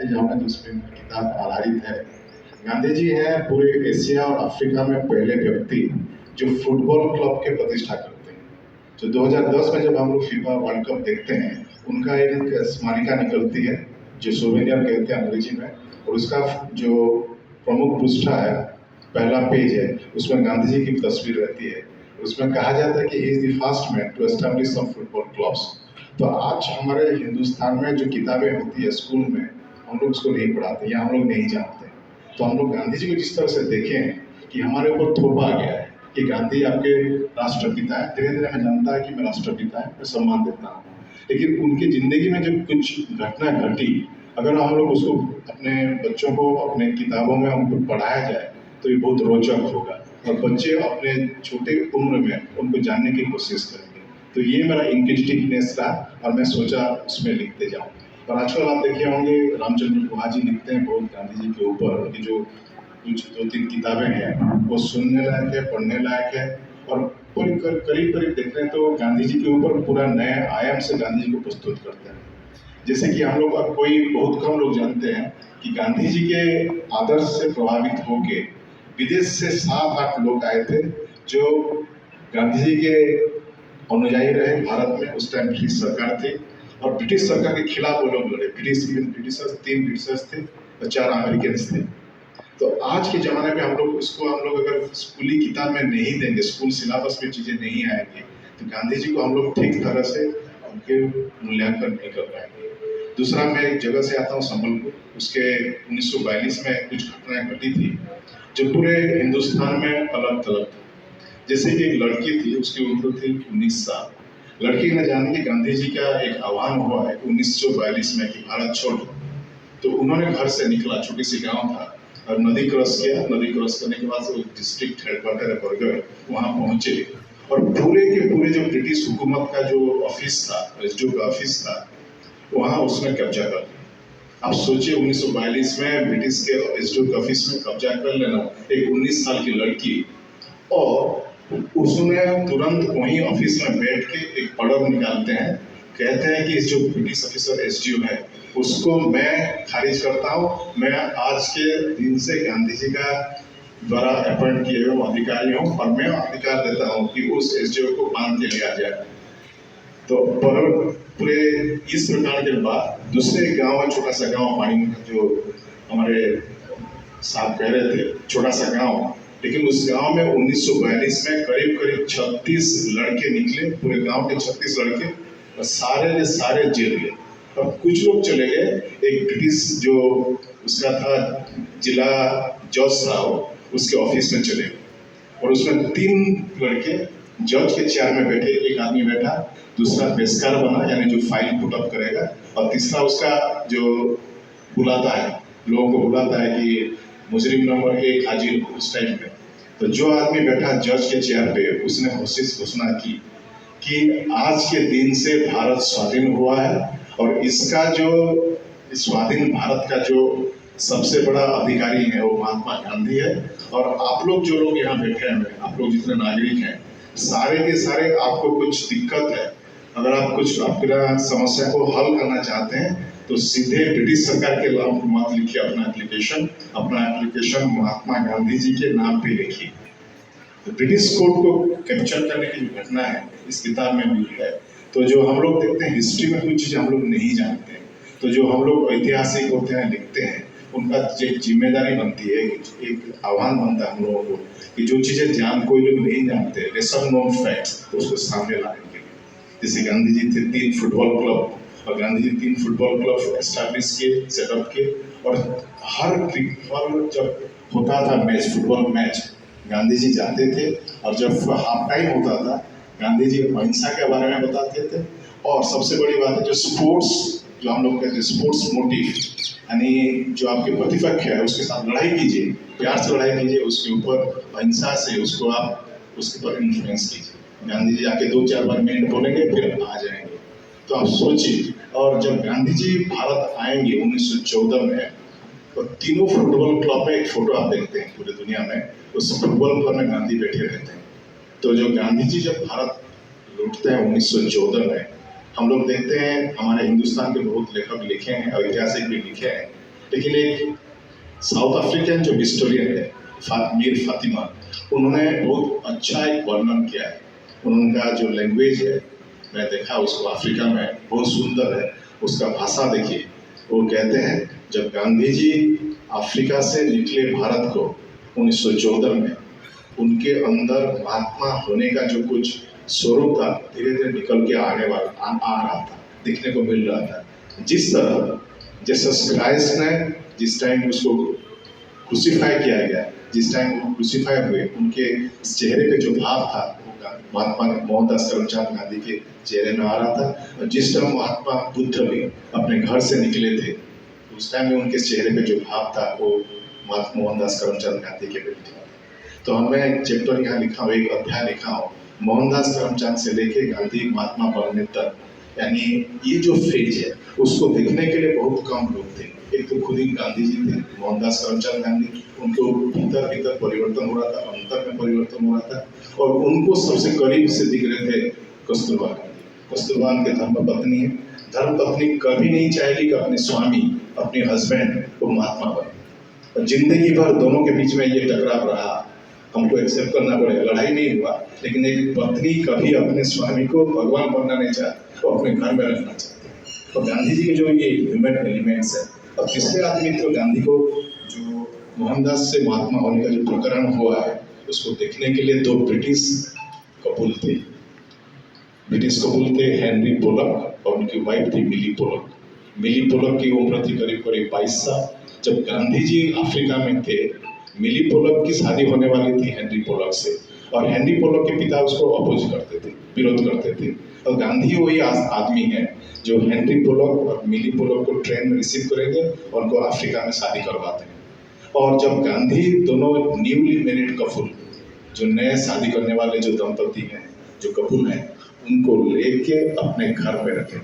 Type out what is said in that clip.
पढ़ते जाऊंगा तो उसमें किताब आधारित है। गांधी जी हैं पूरे एशिया और अफ्रीका में पहले व्यक्ति जो फुटबॉल क्लब के प्रतिष्ठा करते हैं। जो 2010 में जब हम लोग फीफा वर्ल्ड कप देखते हैं, उनका एक स्मारिका निकलती है जो सोवेनियर कहते हैं अंग्रेजी में, और उसका जो प्रमुख पृष्ठा है, पहला पेज है, उसमें गांधी जी की तस्वीर रहती है। उसमें कहा जाता है कि he is the first man to establish some football clubs. तो आज हमारे हिंदुस्तान में जो किताबें होती है स्कूल में, हम लोग उसको नहीं पढ़ाते या हम लोग नहीं जानते। तो हम लोग गांधी जी को जिस तरह से देखें कि हमारे ऊपर थोपा गया है कि गांधी आपके राष्ट्रपिता है, धीरे धीरे हमें जानता है कि मैं राष्ट्रपिता है, मैं सम्मान देता हूँ। लेकिन उनकी जिंदगी में जब कुछ घटना घटी, अगर हम लोग उसको अपने बच्चों को अपने किताबों में हमको पढ़ाया जाए तो ये बहुत रोचक होगा और बच्चे अपने छोटे उम्र में उनको जानने की कोशिश करेंगे। तो ये मेरा इंक्विजिटिवनेस था और मैं सोचा उसमें लिखते जाऊँ। और आजकल आप देखे होंगे रामचंद्र गुहा जी लिखते हैं बहुत गांधी जी के ऊपर, उनकी जो कुछ 2-3 किताबें हैं वो सुनने लायक है, पढ़ने लायक है। और करीब करीब देखते हैं तो गांधी जी के ऊपर पूरा नए आयाम से गांधी जी को प्रस्तुत करते हैं। जैसे कि हम लोग कोई बहुत कम लोग जानते हैं कि गांधी जी के आदर्श से प्रभावित होके विदेश से 7-8 लोग आए थे जो गांधी जी के अनुयायी रहे भारत में। उस टाइम ब्रिटिश सरकार थी और ब्रिटिश सरकार के खिलाफ वो लोग लड़े। ब्रिटिशर्स 3 ब्रिटिशर्स थे और 4 अमेरिकन थे। तो आज के ज़माने में हम लोग अगर स्कूली किताब में नहीं देंगे, स्कूल सिलेबस में चीज़ें नहीं आएंगी, तो गांधी जी को हम लोग ठीक तरह से उनके मूल्यांकन नहीं कर पाएंगे। दूसरा, मैं एक जगह से आता हूँ संबलपुर, उसके 1942 में कुछ घटनाएं घटी थी जो पूरे हिंदुस्तान में अलग थलग थी। जैसे कि एक लड़की थी, उसकी उम्र थी 19 साल। लड़की ने जाने कि गांधी जी का एक आह्वान हुआ है 1942 में कि भारत छोड़ो। तो उन्होंने घर से निकला, छोटी सी गांव था, और नदी क्रॉस किया। नदी क्रॉस करने के बाद वो डिस्ट्रिक्ट हेडक्वार्टर है बरगढ़, वहाँ पहुंचे और पूरे के पूरे जो ब्रिटिश हुकूमत का जो ऑफिस था, एसडीओ का ऑफिस था, वहाँ उसने कब्जा कर लिया। आप सोचिए 1942 में ब्रिटिश के एसडीओ के ऑफिस में कब्जा कर लेना, एक 19 साल की लड़की। और उसने तुरंत वहीं ऑफिस में बैठ के एक ऑर्डर निकालते हैं, कहते हैं कि जो ब्रिटिश ऑफिसर एसडीओ है उसको मैं खारिज करता हूँ। मैं आज के दिन से गांधी जी का द्वारा अपॉइंट किए हुए अधिकारी हूँ और मैं अधिकार देता हूँ कि उस एसडीओ को बांध के लिया जाए। तो पूरे इस प्रकार के बाद दूसरे गांव, छोटा सा गांव पानी, जो हमारे साहब कह रहे थे, छोटा सा गांव, लेकिन उस गांव में 1942 में करीब करीब 36 लड़के निकले, पूरे गांव के 36 लड़के, और सारे के सारे जेल गए। और कुछ लोग चले गए, एक ब्रिटिश जो उसका था जिला जज साहब, उसके ऑफिस में चले गए। और उसमें 3 लड़के जज के चेयर में बैठे, एक आदमी बैठा, दूसरा पेशकार बना यानी जो फाइल पुटअप करेगा, और तीसरा उसका जो बुलाता है, लोगों को बुलाता है कि मुजरिम नंबर 1 हाजिर हो, उस टाइम पे। तो जो आदमी बैठा जज के चेयर पे, उसने घोषणा की कि आज के दिन से भारत स्वाधीन हुआ है और इसका जो स्वाधीन भारत का जो सबसे बड़ा अधिकारी है वो महात्मा गांधी है। और आप लोग जो लोग यहाँ बैठे हैं, आप लोग जितने नागरिक हैं, सारे के सारे आपको कुछ दिक्कत है, अगर आप कुछ अपना समस्या को हल करना चाहते हैं तो सीधे ब्रिटिश सरकार के नाम मत लिखिए अपना एप्लीकेशन महात्मा गांधी जी के नाम पे लिखिए। तो ब्रिटिश कोर्ट को कैप्चर करने की जो घटना है इस किताब में भी है। तो जो हम लोग देखते हैं हिस्ट्री में कुछ चीज़ हम लोग नहीं जानते हैं, तो जो हम लोग ऐतिहासिक होते हैं, लिखते हैं, उनका एक जिम्मेदारी बनती है, एक आह्वान बनता है हम लोगों को कि जो चीज़ें कोई लोग नहीं जानते, लेसर नोन फैक्ट्स, तो उसको सामने लाने के लिए। जैसे गांधी जी थे 3 फुटबॉल क्लब, और Gandhi ji 3 football club establish किए, सेटअप किए। और हर जब होता था match, football match, Gandhi ji जाते थे, और जब हाफ टाइम होता था गांधी जी अहिंसा के बारे में बताते थे। और सबसे बड़ी बात है जो स्पोर्ट्स, जो हम लोग कहते हैं स्पोर्ट्स मोटिव, यानी जो आपके प्रतिपक्ष है उसके साथ लड़ाई कीजिए, प्यार से लड़ाई कीजिए, उसके ऊपर अहिंसा से उसको आप उसके ऊपर इन्फ्लुएंस कीजिए। गांधी जी आके 2-4 बार मिनट बोलेंगे, फिर आ जाएंगे। तो आप सोचिए, और जब गांधी जी भारत आएंगे 1914 में, तो तीनों फुटबॉल क्लब में एक फोटो आप देखते हैं पूरी दुनिया में, उस फुटबॉल क्लब में गांधी बैठे रहते हैं। तो जो गांधी जी जब भारत लौटते हैं 1914 में, हम लोग देखते हैं हमारे हिंदुस्तान के बहुत लेखक लिखे हैं और ऐतिहासिक भी लिखे हैं लेकिन एक साउथ अफ्रीकन जो हिस्टोरियन है मीर फातिमा, उन्होंने बहुत अच्छा एक वर्णन किया है। उनका जो लैंग्वेज है, मैं देखा उसको अफ्रीका में, बहुत सुंदर है। उसका भाषा देखिए, वो कहते हैं जब गांधी जी अफ्रीका से निकले भारत को 1914 में, उनके अंदर महात्मा होने का जो कुछ स्वरूप था धीरे धीरे निकल के आ रहा था, दिखने को मिल रहा था। जिस तरह जीसस क्राइस्ट ने जिस टाइम उसको क्रूसीफाई किया गया, जिस टाइम वो क्रूसीफाई हुए, उनके चेहरे पे जो भाव था वो महात्मा मोहनदास करमचंद गांधी के चेहरे में आ रहा था। और जिस टाइम महात्मा बुद्ध भी अपने घर से निकले थे, उस टाइम में उनके चेहरे पे जो भाव था वो महात्मा मोहनदास करमचंद गांधी के भी था। तो हमें एक चैप्टर यहाँ लिखा हो, एक अध्याय लिखा हो, मोहनदास करमचंद से लेके गांधी महात्मा बनने तक, यानी ये जो फेज है उसको देखने के लिए बहुत कम लोग थे। एक तो खुद ही गांधी जी थे, मोहनदास करमचंद गांधी, उनको भीतर भीतर परिवर्तन हो रहा था, अंतर में परिवर्तन हो रहा था, और उनको सबसे करीब से दिख रहे थे कस्तूरबा गांधी। कस्तूरबा के धर्म पत्नी है। धर्म पत्नी कभी नहीं चाहेगी कि अपने स्वामी, अपने हस्बैंड को महात्मा बने। और जिंदगी भर दोनों के बीच में ये टकराव रहा, हमको एक्सेप्ट करना पड़ेगा। लड़ाई नहीं हुआ, लेकिन एक पत्नी कभी अपने स्वामी को भगवान बनना नहीं चाहती, वो अपने घर में रखना चाहती है। तो गांधी जी के जो ये ह्यूमन एलिमेंट्स है। और तीसरे आदमी तो गांधी को जो मोहनदास से महात्मा होने का जो प्रकरण हुआ है, उसको देखने के लिए 2 ब्रिटिश कपल थे। ब्रिटिश कपल थे हेनरी पोलक और उनकी वाइफ थी मिली पोलक। मिली पोलक की उम्र थी करीब करीब 22 साल। जब गांधी जी अफ्रीका में थे, मिली पोलक की शादी होने वाली थी हेनरी पोलक से, और हेनरी पोलक के पिता उसको अपोज करते थे, विरोध करते थे। और गांधी वही आदमी है जो हेनरी पोलक और मिली पोलक को ट्रेन में रिसीव करेंगे और उनको अफ्रीका में शादी करवाते हैं। और जब गांधी दोनों न्यूली मैरिड कपल, जो नए शादी करने वाले जो दंपति हैं, जो कपल हैं, उनको लेके अपने घर में रखे।